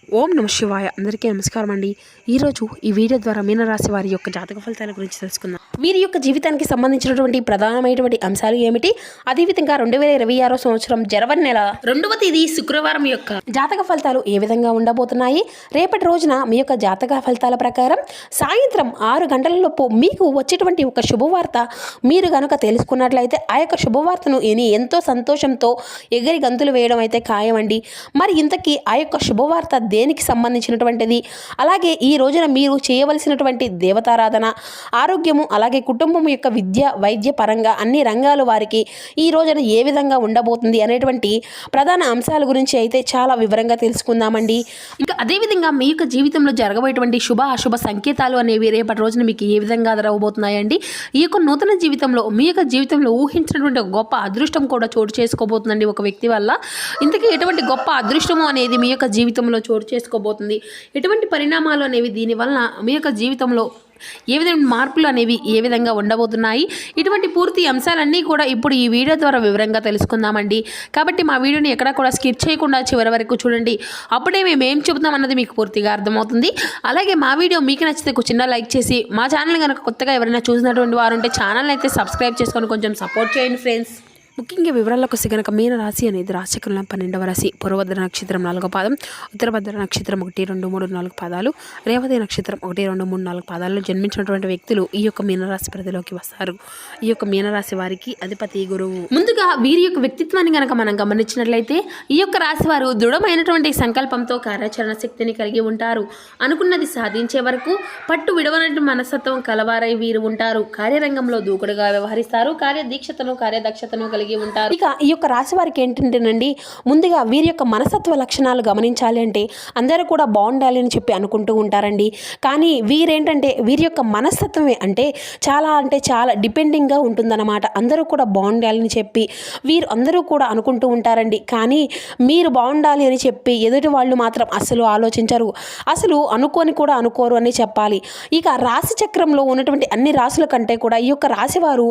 ఓం నమ శివాయ. అందరికీ నమస్కారం అండి. ఈరోజు ఈ వీడియో ద్వారా మీనరాశి వారి యొక్క జాతక ఫలితాల గురించి తెలుసుకుందాం. వీరి యొక్క జీవితానికి సంబంధించినటువంటి ప్రధానమైనటువంటి అంశాలు ఏమిటి, అదేవిధంగా 2026 సంవత్సరం జనవరి నెల 2వ తేదీ శుక్రవారం యొక్క జాతక ఫలితాలు ఏ విధంగా ఉండబోతున్నాయి. రేపటి రోజున మీ యొక్క జాతక ఫలితాల ప్రకారం సాయంత్రం 6 గంటలలోపు మీకు వచ్చేటువంటి ఒక శుభవార్త మీరు కనుక తెలుసుకున్నట్లయితే ఆ యొక్క శుభవార్తను ఎంతో సంతోషంతో ఎగిరి గంతులు వేయడం అయితే ఖాయమండి. మరి ఇంతకీ ఆ యొక్క శుభవార్త దేనికి సంబంధించినటువంటిది, అలాగే ఈ రోజున మీరు చేయవలసినటువంటి దేవతారాధన, ఆరోగ్యము, అలాగే కుటుంబం యొక్క విద్య వైద్య పరంగా అన్ని రంగాల వారికి ఈ రోజున ఏ విధంగా ఉండబోతుంది అనేటువంటి ప్రధాన అంశాల గురించి అయితే చాలా వివరంగా తెలుసుకుందామండి. ఇంకా అదేవిధంగా మీ యొక్క జీవితంలో జరగబోయేటువంటి శుభ అశుభ సంకేతాలు అనేవి రేపటి రోజున మీకు ఏ విధంగా జరగబోతున్నాయండి. ఈ యొక్క నూతన జీవితంలో మీ యొక్క జీవితంలో ఊహించినటువంటి ఒక గొప్ప అదృష్టం కూడా చోటు చేసుకోబోతుందండి ఒక వ్యక్తి వల్ల. ఇంతకీ ఎటువంటి గొప్ప అదృష్టము అనేది మీ యొక్క జీవితంలో చోటు చేసుకోబోతుంది, ఎటువంటి పరిణామాలు అనేవి దీనివల్ల మీ యొక్క జీవితంలో ఏ విధమైన మార్పులు అనేవి ఏ విధంగా ఉండబోతున్నాయి, ఇటువంటి పూర్తి అంశాలన్నీ కూడా ఇప్పుడు ఈ వీడియో ద్వారా వివరంగా తెలుసుకుందామండి. కాబట్టి మా వీడియోని ఎక్కడా కూడా స్కిప్ చేయకుండా చివరి వరకు చూడండి. అప్పుడే మేము ఏం చెబుతాం అన్నది మీకు పూర్తిగా అర్థమవుతుంది. అలాగే మా వీడియో మీకు నచ్చితే ఒక చిన్న లైక్ చేసి, మా ఛానల్ కనుక కొత్తగా ఎవరైనా చూసినటువంటి వారు ఉంటే ఛానల్ అయితే సబ్స్క్రైబ్ చేసుకొని కొంచెం సపోర్ట్ చేయండి ఫ్రెండ్స్. ముఖ్యంగా వివరాలకు వస్తే కనుక మీన రాశి అనేది రాశిచక్రంలో 12వ రాశి. పూర్వభద్ర నక్షత్రం 4వ పాదం, ఉత్తరభద్ర నక్షత్రం 1, 2, 3, 4 పాదాలు, రేవతి నక్షత్రం 1, 2, 3, 4 పాదాల్లో జన్మించినటువంటి వ్యక్తులు ఈ యొక్క మీనరాశి పరిధిలోకి వస్తారు. ఈ యొక్క మీనరాశి వారికి అధిపతి గురువు. ముందుగా వీరి యొక్క వ్యక్తిత్వాన్ని కనుక మనం గమనించినట్లయితే ఈ యొక్క రాశి వారు దృఢమైనటువంటి సంకల్పంతో కార్యాచరణ శక్తిని కలిగి ఉంటారు. అనుకున్నది సాధించే వరకు పట్టు విడవనటువంటి మనస్తత్వం కలవారై వీరు ఉంటారు. కార్యరంగంలో దూకుడుగా వ్యవహరిస్తారు. కార్యదీక్షతను కార్యదక్షతను కలిగి ఉంటారు. ఇక ఈ యొక్క రాశి వారికి ఏంటంటేనండి, ముందుగా వీరి యొక్క మనస్తత్వ లక్షణాలు గమనించాలి అంటే అందరూ కూడా బాగుండాలి అని చెప్పి అనుకుంటూ ఉంటారండి. కానీ వీరేంటంటే వీరి యొక్క మనస్తత్వమే అంటే చాలా డిపెండింగ్గా ఉంటుందన్నమాట. అందరూ కూడా బాగుండాలి అని చెప్పి వీరు అందరూ కూడా అనుకుంటూ ఉంటారండి. కానీ మీరు బాగుండాలి అని చెప్పి ఎదుటి వాళ్ళు మాత్రం అసలు ఆలోచించరు, అసలు అనుకోని కూడా అనుకోరు అని చెప్పాలి. ఇక రాశి చక్రంలో ఉన్నటువంటి అన్ని రాశుల కంటే కూడా ఈ యొక్క రాశి వారు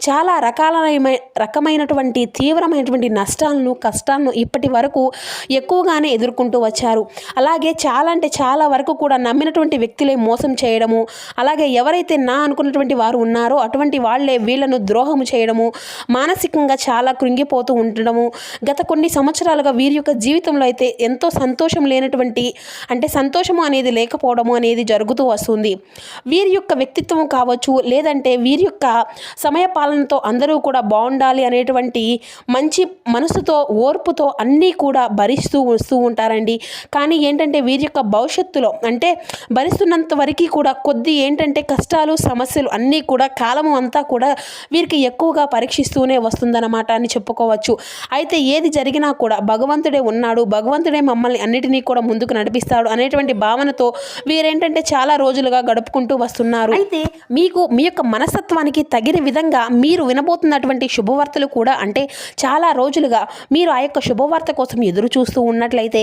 చాలా రకమైనటువంటి తీవ్రమైనటువంటి నష్టాలను కష్టాలను ఇప్పటి వరకు ఎక్కువగానే ఎదుర్కొంటూ వచ్చారు. అలాగే చాలా వరకు కూడా నమ్మినటువంటి వ్యక్తులే మోసం చేయడము, అలాగే ఎవరైతే నా అనుకున్నటువంటి వారు ఉన్నారో అటువంటి వాళ్ళే వీళ్ళను ద్రోహము చేయడము, మానసికంగా చాలా కృంగిపోతూ ఉండడము, గత కొన్ని సంవత్సరాలుగా వీరి యొక్క జీవితంలో అయితే ఎంతో సంతోషం లేనటువంటి అంటే సంతోషము అనేది లేకపోవడము అనేది జరుగుతూ వస్తుంది. వీరి యొక్క వ్యక్తిత్వం కావచ్చు, లేదంటే వీరి యొక్క సమయపాలనతో అందరూ కూడా బాగుండాలి అనేటువంటి మంచి మనసుతో ఓర్పుతో అన్నీ కూడా భరిస్తూ వస్తూ ఉంటారండి. కానీ ఏంటంటే వీరి యొక్క భవిష్యత్తులో అంటే భరిస్తున్నంత వరకు కూడా కొద్ది ఏంటంటే కష్టాలు సమస్యలు అన్నీ కూడా కాలము అంతా కూడా వీరికి ఎక్కువగా పరీక్షిస్తూనే వస్తుందన్నమాట అని చెప్పుకోవచ్చు. అయితే ఏది జరిగినా కూడా భగవంతుడే ఉన్నాడు, భగవంతుడే మమ్మల్ని అన్నిటినీ కూడా ముందుకు నడిపిస్తాడు అనేటువంటి భావనతో వీరేంటంటే చాలా రోజులుగా గడుపుకుంటూ వస్తున్నారు. అయితే మీకు మీ యొక్క మనస్తత్వానికి తగిన విధంగా మీరు వినబోతున్నటువంటి శుభవార్తలు కూడా అంటే చాలా రోజులుగా మీరు ఆ యొక్క శుభవార్త కోసం ఎదురు చూస్తూ ఉన్నట్లయితే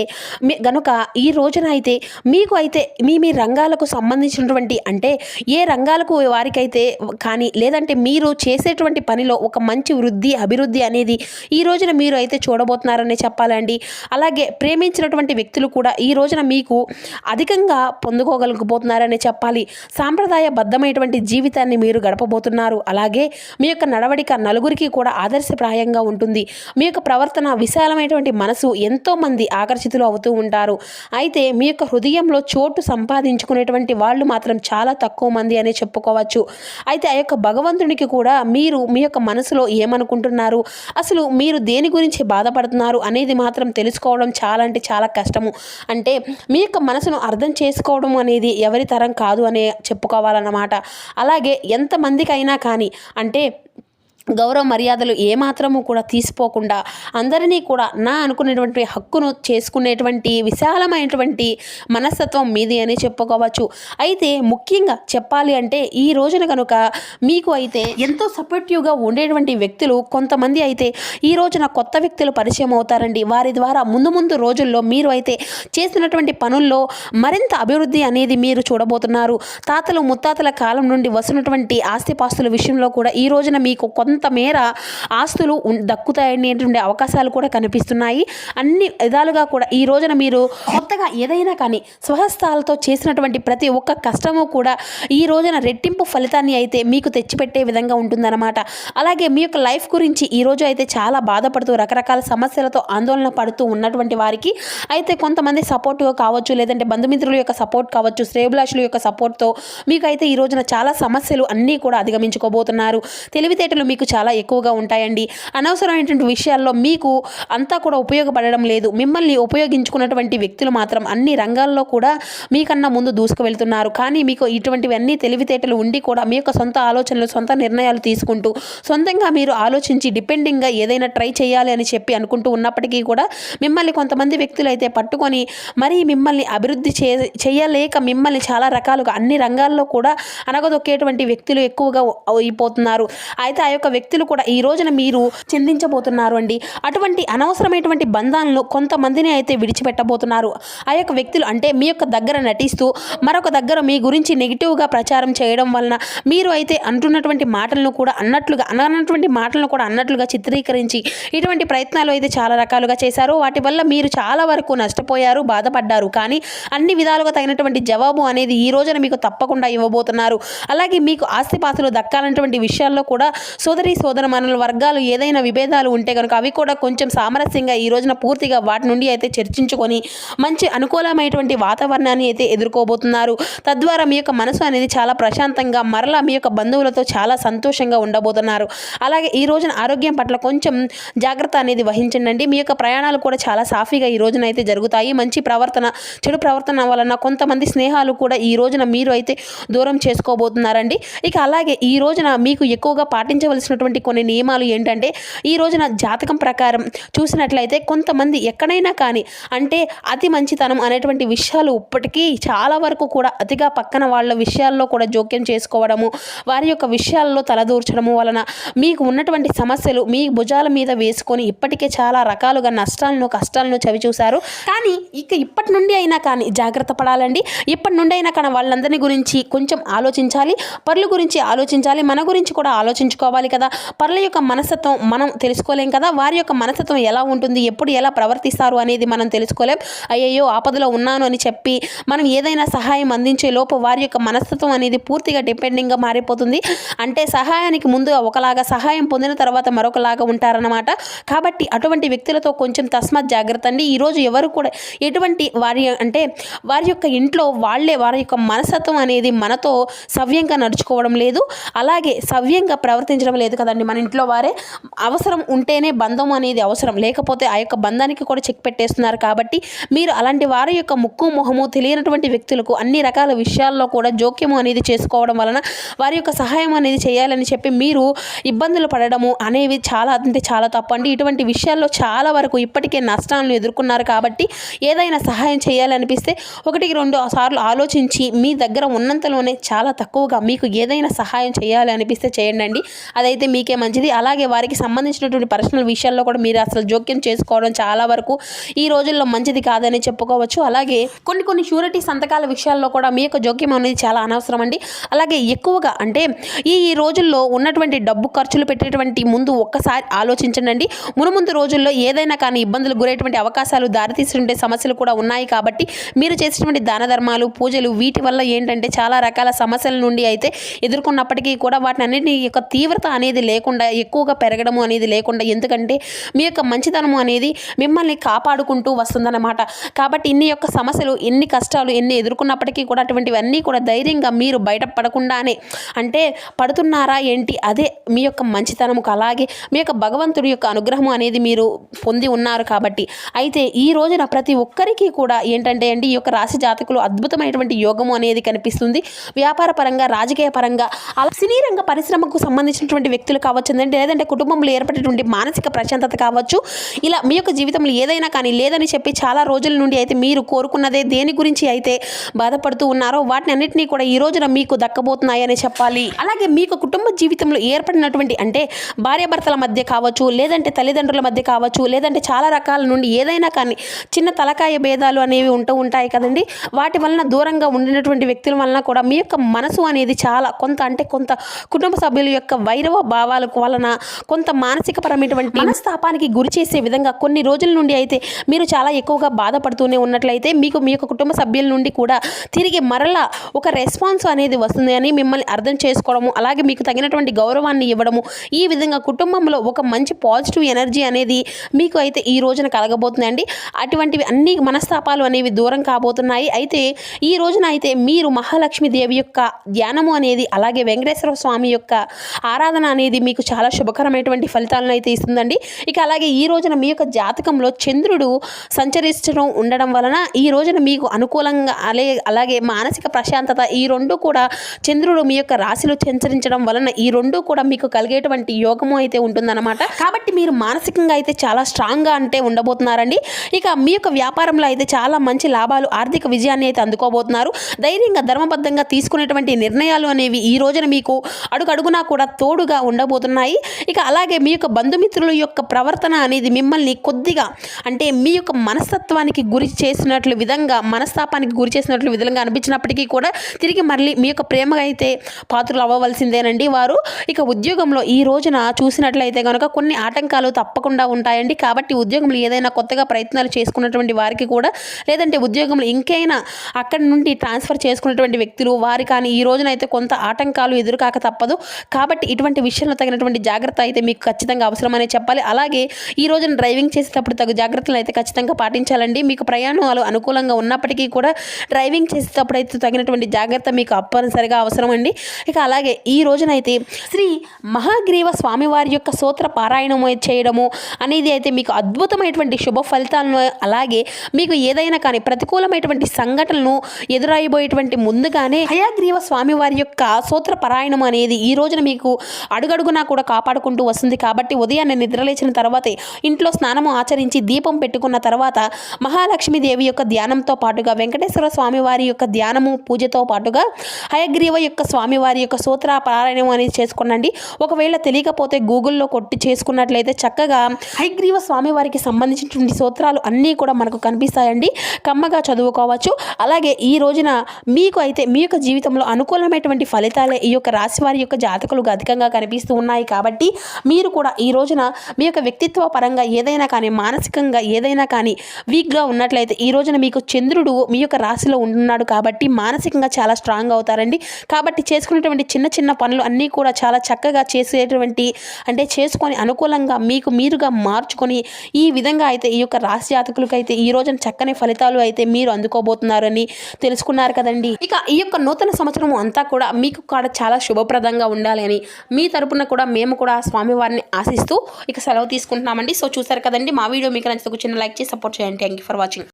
గనుక ఈ రోజున అయితే మీకు అయితే మీ రంగాలకు సంబంధించినటువంటి అంటే ఏ రంగాలకు వారికైతే కానీ లేదంటే మీరు చేసేటువంటి పనిలో ఒక మంచి అభివృద్ధి అనేది ఈ రోజున మీరు అయితే చూడబోతున్నారని చెప్పాలండి. అలాగే ప్రేమించినటువంటి వ్యక్తులు కూడా ఈ రోజున మీకు అధికంగా పొందుకోగలిగిపోతున్నారని చెప్పాలి. సాంప్రదాయబద్ధమైనటువంటి జీవితాన్ని మీరు గడపబోతున్నారు. అలాగే మీ యొక్క నడవడిక నలుగురికి కూడా ఆదర్శప్రాయంగా ఉంటుంది. మీ యొక్క ప్రవర్తన విశాలమైనటువంటి మనసు ఎంతో మంది ఆకర్షితులు అవుతూ ఉంటారు. అయితే మీ యొక్క హృదయంలో చోటు సంపాదించుకునేటువంటి వాళ్ళు మాత్రం చాలా తక్కువ మంది అనే చెప్పుకోవచ్చు. అయితే ఆ యొక్క భగవంతునికి కూడా మీరు మీ యొక్క మనసులో ఏమనుకుంటున్నారు, అసలు మీరు దేని గురించి బాధపడుతున్నారు అనేది మాత్రం తెలుసుకోవడం చాలా కష్టము. అంటే మీ యొక్క మనసును అర్థం చేసుకోవడం అనేది ఎవరి తరం కాదు అనే చెప్పుకోవాలన్నమాట. అలాగే ఎంతమందికైనా కానీ అంటే గౌరవ మర్యాదలు ఏమాత్రము కూడా తీసిపోకుండా అందరినీ కూడా నా అనుకునేటువంటి హక్కును చేసుకునేటువంటి విశాలమైనటువంటి మనస్తత్వం మీది అని చెప్పుకోవచ్చు. అయితే ముఖ్యంగా చెప్పాలి అంటే ఈ రోజున కనుక మీకు అయితే ఎంతో సపోర్టివ్గా ఉండేటువంటి వ్యక్తులు కొంతమంది అయితే ఈ రోజున కొత్త వ్యక్తులు పరిచయం అవుతారండి. వారి ద్వారా ముందు రోజుల్లో మీరు అయితే చేసినటువంటి పనుల్లో మరింత అభివృద్ధి అనేది మీరు చూడబోతున్నారు. తాతలు ముత్తాతల కాలం నుండి వస్తున్నటువంటి ఆస్తిపాస్తుల విషయంలో కూడా ఈ రోజున మీకు కొంత కొంతమేర ఆస్తులు దక్కుతాయనేటువంటి అవకాశాలు కూడా కనిపిస్తున్నాయి. అన్ని విధాలుగా కూడా ఈ రోజున మీరు కొత్తగా ఏదైనా కానీ స్వహస్తాలతో చేసినటువంటి ప్రతి ఒక్క కష్టము కూడా ఈ రోజున రెట్టింపు ఫలితాన్ని అయితే మీకు తెచ్చిపెట్టే విధంగా ఉంటుందన్నమాట. అలాగే మీ యొక్క లైఫ్ గురించి ఈరోజు అయితే చాలా బాధపడుతూ రకరకాల సమస్యలతో ఆందోళన పడుతూ ఉన్నటువంటి వారికి అయితే కొంతమంది సపోర్ట్గా కావచ్చు, లేదంటే బంధుమిత్రుల యొక్క సపోర్ట్ కావచ్చు, శ్రేయోభిలాషుల యొక్క సపోర్ట్తో మీకు అయితే ఈ రోజున చాలా సమస్యలు అన్నీ కూడా అధిగమించుకోబోతున్నారు. తెలివితేటలు మీకు చాలా ఎక్కువగా ఉంటాయండి. అనవసరమైనటువంటి విషయాల్లో మీకు అంతా కూడా ఉపయోగపడడం లేదు. మిమ్మల్ని ఉపయోగించుకున్నటువంటి వ్యక్తులు మాత్రం అన్ని రంగాల్లో కూడా మీకన్నా ముందు దూసుకు వెళ్తున్నారు. కానీ మీకు ఇటువంటివన్నీ తెలివితేటలు ఉండి కూడా మీ యొక్క సొంత ఆలోచనలు, సొంత నిర్ణయాలు తీసుకుంటూ సొంతంగా మీరు ఆలోచించి డిపెండింగ్గా ఏదైనా ట్రై చేయాలి అని చెప్పి అనుకుంటూ ఉన్నప్పటికీ కూడా మిమ్మల్ని కొంతమంది వ్యక్తులు అయితే పట్టుకొని మరీ మిమ్మల్ని అభివృద్ధి చేయలేక మిమ్మల్ని చాలా రకాలుగా అన్ని రంగాల్లో కూడా అనగదొక్కేటువంటి వ్యక్తులు ఎక్కువగా అయిపోతున్నారు. అయితే ఆ యొక్క వ్యక్తులు కూడా ఈ రోజున మీరు చెందించబోతున్నారు అండి. అటువంటి అనవసరమైనటువంటి బంధాలను కొంతమందిని అయితే విడిచిపెట్టబోతున్నారు. ఆ యొక్క వ్యక్తులు అంటే మీ యొక్క దగ్గర నటిస్తూ మరొక దగ్గర మీ గురించి నెగిటివ్గా ప్రచారం చేయడం వలన మీరు అయితే అంటున్నటువంటి మాటలను కూడా అన్నట్లుగా చిత్రీకరించి ఇటువంటి ప్రయత్నాలు అయితే చాలా రకాలుగా చేశారు. వాటి వల్ల మీరు చాలా వరకు నష్టపోయారు, బాధపడ్డారు. కానీ అన్ని విధాలుగా తగినటువంటి జవాబు అనేది ఈ రోజున మీకు తప్పకుండా ఇవ్వబోతున్నారు. అలాగే మీకు ఆస్తిపాస్తులు దక్కాలన్నటువంటి విషయాల్లో కూడా సోదరమణుల వర్గాలు ఏదైనా విభేదాలు ఉంటే కనుక అవి కూడా కొంచెం సామరస్యంగా ఈ రోజున పూర్తిగా వాటి నుండి అయితే చర్చించుకొని మంచి అనుకూలమైనటువంటి వాతావరణాన్ని అయితే ఎదుర్కోబోతున్నారు. తద్వారా మీ యొక్క మనసు అనేది చాలా ప్రశాంతంగా మరలా మీ యొక్క బంధువులతో చాలా సంతోషంగా ఉండబోతున్నారు. అలాగే ఈ రోజున ఆరోగ్యం పట్ల కొంచెం జాగ్రత్త అనేది వహించండి. మీ యొక్క ప్రయాణాలు కూడా చాలా సాఫీగా ఈ రోజున అయితే జరుగుతాయి. మంచి ప్రవర్తన, చెడు ప్రవర్తన వలన కొంతమంది స్నేహాలు కూడా ఈ రోజున మీరు అయితే దూరం చేసుకోబోతున్నారండి. ఇక అలాగే ఈ రోజున మీకు ఎక్కువగా పాటించవలసినటువంటి కొన్ని నియమాలు ఏంటంటే ఈ రోజున జాతకం ప్రకారం చూసినట్లయితే కొంతమంది ఎక్కడైనా కానీ అంటే అతి మంచితనం అనేటువంటి విషయాలు ఇప్పటికీ చాలా వరకు కూడా అతిగా పక్కన వాళ్ళ విషయాల్లో కూడా జోక్యం చేసుకోవడము, వారి యొక్క విషయాల్లో తలదూర్చడము వలన మీకు ఉన్నటువంటి సమస్యలు మీ భుజాల మీద వేసుకొని ఇప్పటికే చాలా రకాలుగా నష్టాలను, కష్టాలను చవిచూశారు. కానీ ఇప్పటి నుండి అయినా కానీ జాగ్రత్త పడాలండి. ఇప్పటి నుండి అయినా కానీ వాళ్ళందరినీ గురించి కొంచెం ఆలోచించాలి. పరుల గురించి ఆలోచించాలి, మన గురించి కూడా ఆలోచించుకోవాలి కదా. పరుల యొక్క మనస్తత్వం మనం తెలుసుకోలేం కదా. వారి యొక్క మనస్తత్వం ఎలా ఉంటుంది, ఎప్పుడు ఎలా ప్రవర్తిస్తారు అనేది మనం తెలుసుకోలేం. అయ్యయ్యో ఆపదలో ఉన్నాను అని చెప్పి మనం ఏదైనా సహాయం అందించే లోపు వారి యొక్క మనస్తత్వం అనేది పూర్తిగా డిపెండింగ్గా మారిపోతుంది. అంటే సహాయానికి ముందు ఒకలాగా, సహాయం పొందిన తర్వాత మరొకలాగా ఉంటారన్నమాట. కాబట్టి అటువంటి వ్యక్తులతో కొంచెం తస్మాత్ జాగ్రత్త అండి. ఈరోజు ఎవరు కూడా ఎటువంటి వారి యొక్క ఇంట్లో వాళ్ళే వారి యొక్క మనస్తత్వం అనేది మనతో సవ్యంగా నడుచుకోవడం లేదు, అలాగే సవ్యంగా ప్రవర్తించడం లేదు కదండి. మన ఇంట్లో వారే అవసరం ఉంటేనే బంధం అనేది అవసరం, లేకపోతే ఆ యొక్క బంధానికి కూడా చెక్ పెట్టేస్తున్నారు. కాబట్టి మీరు అలాంటి వారి యొక్క ముక్కు మొహము తెలియనటువంటి వ్యక్తులకు అన్ని రకాల విషయాల్లో కూడా జోక్యము అనేది చేసుకోవడం వలన వారి యొక్క సహాయం అనేది చేయాలని చెప్పి మీరు ఇబ్బందులు పడడము అనేవి చాలా తప్పు అండి. ఇటువంటి విషయాల్లో చాలా వరకు ఇప్పటికే నష్టాలను ఎదుర్కొన్నారు. కాబట్టి ఏదైనా సహాయం చేయాలనిపిస్తే 1-2 సార్లు ఆలోచించి మీ దగ్గర ఉన్నంతలోనే చాలా తక్కువగా మీకు ఏదైనా సహాయం చేయాలి అనిపిస్తే చేయండి. అదైతే మీకే మంచిది. అలాగే వారికి సంబంధించినటువంటి పర్సనల్ విషయాల్లో కూడా మీరు అసలు జోక్యం చేసుకోవడం చాలా వరకు ఈ రోజుల్లో మంచిది కాదని చెప్పుకోవచ్చు. అలాగే కొన్ని షూరిటీ సంతకాల విషయాల్లో కూడా మీ యొక్క జోక్యం అనేది చాలా అనవసరం అండి. అలాగే ఎక్కువగా అంటే ఈ రోజుల్లో ఉన్నటువంటి డబ్బు ఖర్చులు పెట్టేటువంటి ముందు ఒక్కసారి ఆలోచించండి. మునుముందు రోజుల్లో ఏదైనా కానీ ఇబ్బందులు గురేటువంటి అవకాశాలు, దారితీస్తుంటే సమస్యలు కూడా ఉన్నాయి. కాబట్టి మీరు చేసేటువంటి దాన ధర్మాలు, పూజలు వీటి వల్ల ఏంటంటే చాలా రకాల సమస్యల నుండి అయితే ఎదుర్కొన్నప్పటికీ కూడా వాటిని అన్నింటి యొక్క తీవ్రత అనేది లేకుండా, ఎక్కువగా పెరగడము అనేది లేకుండా, ఎందుకంటే మీ యొక్క మంచితనము అనేది మిమ్మల్ని కాపాడుకుంటూ వస్తుందన్నమాట. కాబట్టి ఇన్ని యొక్క సమస్యలు, ఎన్ని కష్టాలు ఎన్ని ఎదుర్కొన్నప్పటికీ కూడా అటువంటివన్నీ కూడా ధైర్యంగా మీరు బయటపడకుండానే అంటే పడుతున్నారా ఏంటి, అదే మీ యొక్క మంచితనముకు, అలాగే మీ యొక్క భగవంతుడి యొక్క అనుగ్రహం అనేది మీరు పొంది ఉన్నారు. కాబట్టి అయితే ఈ రోజున ప్రతి ఒక్కరికి కూడా ఏంటంటే అండి ఈ యొక్క రాశి జాతకులు అద్భుతమైనటువంటి యోగము అనేది కనిపిస్తుంది. వ్యాపార పరంగా, రాజకీయ పరంగా, అలా సినీ రంగ పరిశ్రమకు సంబంధించినటువంటి వ్యక్తులు కావచ్చు, లేదంటే కుటుంబంలో ఏర్పడేటువంటి మానసిక ప్రశాంతత కావచ్చు, ఇలా మీ యొక్క జీవితంలో ఏదైనా కానీ లేదని చెప్పి చాలా రోజుల నుండి అయితే మీరు కోరుకున్నదే దేని గురించి అయితే బాధపడుతూ ఉన్నారో వాటిని అన్నింటినీ కూడా ఈ రోజున మీకు దక్కబోతున్నాయని చెప్పాలి. అలాగే మీకు కుటుంబ జీవితంలో ఏర్పడినటువంటి అంటే భార్యాభర్తల మధ్య కావచ్చు, లేదంటే తల్లిదండ్రుల మధ్య కావచ్చు, లేదంటే చాలా రకాల నుండి ఏదైనా కానీ చిన్న తలకాయ భేదాలు అనేవి ఉంటాయి కదండి. వాటి వలన దూరంగా ఉండినటువంటి వ్యక్తుల వలన కూడా మీ యొక్క మనసు అనేది చాలా కొంత కుటుంబ సభ్యుల యొక్క వైరవ భావాలకు వలన కొంత మానసికపరమైనటువంటి మనస్తాపానికి గురి చేసే విధంగా కొన్ని రోజుల నుండి అయితే మీరు చాలా ఎక్కువగా బాధపడుతూనే ఉన్నట్లయితే మీకు మీ యొక్క కుటుంబ సభ్యుల నుండి కూడా తిరిగి మరలా ఒక రెస్పాన్స్ అనేది వస్తుంది అని మిమ్మల్ని అర్థం చేసుకోవడము, అలాగే మీకు తగినటువంటి గౌరవాన్ని ఇవ్వడము, ఈ విధంగా కుటుంబంలో ఒక మంచి పాజిటివ్ ఎనర్జీ అనేది మీకు అయితే ఈ రోజున కలగబోతుందండి. అటువంటివి అన్ని మనస్తాపాలు అనేవి దూరం కాబోతున్నాయి. అయితే ఈ రోజున అయితే మీరు మహాలక్ష్మీదేవి యొక్క ధ్యానము అనేది, అలాగే వెంకటేశ్వర స్వామి యొక్క ఆరాధన అనేది మీకు చాలా శుభకరమైనటువంటి ఫలితాలను అయితే ఇస్తుందండి. ఇక అలాగే ఈ రోజున మీ యొక్క జాతకంలో చంద్రుడు సంచరించడం ఉండడం వలన ఈ రోజున మీకు అనుకూలంగా అలాగే మానసిక ప్రశాంతత ఈ రెండు కూడా చంద్రుడు మీ యొక్క రాశిలో సంచరించడం వలన ఈ రెండు కూడా మీకు కలిగేటువంటి యోగము అయితే ఉంటుందన్నమాట. కాబట్టి మీరు మానసికంగా అయితే చాలా స్ట్రాంగ్గా అంటే ఉండబోతున్నారండి. ఇక మీ యొక్క వ్యాపారంలో అయితే చాలా మంచి లాభాలు, ఆర్థిక విజయాన్ని అయితే అందుకోబోతున్నారు. ధైర్యంగా ధర్మబద్ధంగా తీసుకునేటువంటి నిర్ణయాలు అనేవి ఈ రోజున మీకు అడుగడుగునా కూడా తోడుగా ఉండబోతున్నాయి. ఇక అలాగే మీ యొక్క బంధుమిత్రుల యొక్క ప్రవర్తన అనేది మిమ్మల్ని కొద్దిగా అంటే మీ యొక్క మనస్తత్వానికి గురి చేసినట్లు విధంగా, మనస్తాపానికి గురి చేసినట్లు విధంగా అనిపించినప్పటికీ కూడా తిరిగి మళ్ళీ మీ యొక్క ప్రేమగా అయితే పాత్రలు అవ్వవలసిందేనండి వారు. ఇక ఉద్యోగంలో ఈ రోజున చూసినట్లయితే కనుక కొన్ని ఆటంకాలు తప్పకుండా ఉంటాయండి. కాబట్టి ఉద్యోగంలో ఏదైనా కొత్తగా ప్రయత్నాలు చేసుకున్నటువంటి వారికి కూడా, లేదంటే ఉద్యోగంలో ఇంకైనా అక్కడి నుండి ట్రాన్స్ఫర్ చేసుకున్నటువంటి వ్యక్తులు వారి కానీ ఈ రోజున అయితే కొంత ఆటంకాలు ఎదురుకాక తప్పదు. కాబట్టి ఇటువంటి విషయంలో తగినటువంటి జాగ్రత్త అయితే మీకు ఖచ్చితంగా అవసరమనే చెప్పాలి. అలాగే ఈ రోజున డ్రైవింగ్ చేసేటప్పుడు తగు జాగ్రత్తలు అయితే ఖచ్చితంగా పాటించాలండి. మీకు ప్రయాణాలు అనుకూలంగా ఉన్నప్పటికీ కూడా డ్రైవింగ్ చేసేటప్పుడు అయితే తగినటువంటి జాగ్రత్త మీకు తప్పనిసరిగా అవసరం అండి. ఇక అలాగే ఈ రోజునైతే శ్రీ మహాగ్రీవ స్వామివారి యొక్క స్తోత్ర పారాయణం చేయడము అనేది అయితే మీకు అద్భుతమైనటువంటి శుభ ఫలితాలను, అలాగే మీకు ఏదైనా కానీ ప్రతికూలమైనటువంటి సంఘటనలను ఎదురైపోయేటువంటి ముందుగానే హయగ్రీవ స్వామివారి యొక్క స్తోత్ర పారాయణం అనేది ఈ రోజున మీకు అడుగడుగునా కూడా కాపాడుకుంటూ వస్తుంది. కాబట్టి ఉదయాన్నే నిద్రలేచిన తర్వాతే ఇంట్లో స్నానము ఆచరించి దీపం పెట్టుకున్న తర్వాత మహాలక్ష్మీదేవి యొక్క ధ్యానంతో పాటుగా వెంకటేశ్వర స్వామివారి యొక్క ధ్యానము పూజతో పాటుగా హయగ్రీవ యొక్క స్వామివారి యొక్క స్తోత్ర పారాయణం అనేది చేసుకోండి. ఒకవేళ తెలియకపోతే గూగుల్లో కొట్టి చేసుకున్నట్లయితే చక్కగా హయగ్రీవ స్వామివారికి సంబంధించినటువంటి స్తోత్రాలు అన్నీ కూడా మనకు కనిపిస్తాయండి. కమ్మగా చదువుకోవచ్చు. అలాగే ఈ రోజున మీకు అయితే మీ యొక్క జీవితంలో అనుకూలమైనటువంటి ఫలితాలే ఈ యొక్క రాశి వారి యొక్క జాతకులుగా అధికంగా కనిపిస్తూ ఉన్నాయి. కాబట్టి మీరు కూడా ఈ రోజున మీ యొక్క వ్యక్తిత్వ పరంగా ఏదైనా కానీ, మానసికంగా ఏదైనా కానీ వీక్గా ఉన్నట్లయితే ఈ రోజున మీకు చంద్రుడు మీ యొక్క రాశిలో ఉంటున్నాడు. కాబట్టి మానసికంగా చాలా స్ట్రాంగ్ అవుతారండి. కాబట్టి చేసుకునేటువంటి చిన్న చిన్న పనులు అన్నీ కూడా చాలా చక్కగా చేసేటువంటి అంటే చేసుకొని అనుకూలంగా మీకు మీరుగా మార్చుకొని ఈ విధంగా అయితే ఈ యొక్క రాశి జాతకులకు అయితే ఈ రోజున చక్కని ఫలితాలు అయితే మీరు అందుకోబోతున్నారని తెలుసుకున్నారు కదండి. ఇక ఈ యొక్క నూతన సంవత్సరం అంతా కూడా మీకు కూడా చాలా శుభప్రదంగా ఉండాలి అని మీ తరపున కూడా మేము కూడా స్వామివారిని ఆశిస్తూ ఇక సెలవు తీసుకుంటున్నామండి. సో చూసారు కదండి, మా వీడియో మీకు నచ్చితే ఒక చిన్న లైక్ చేసి సపోర్ట్ చేయండి. Thank you for watching.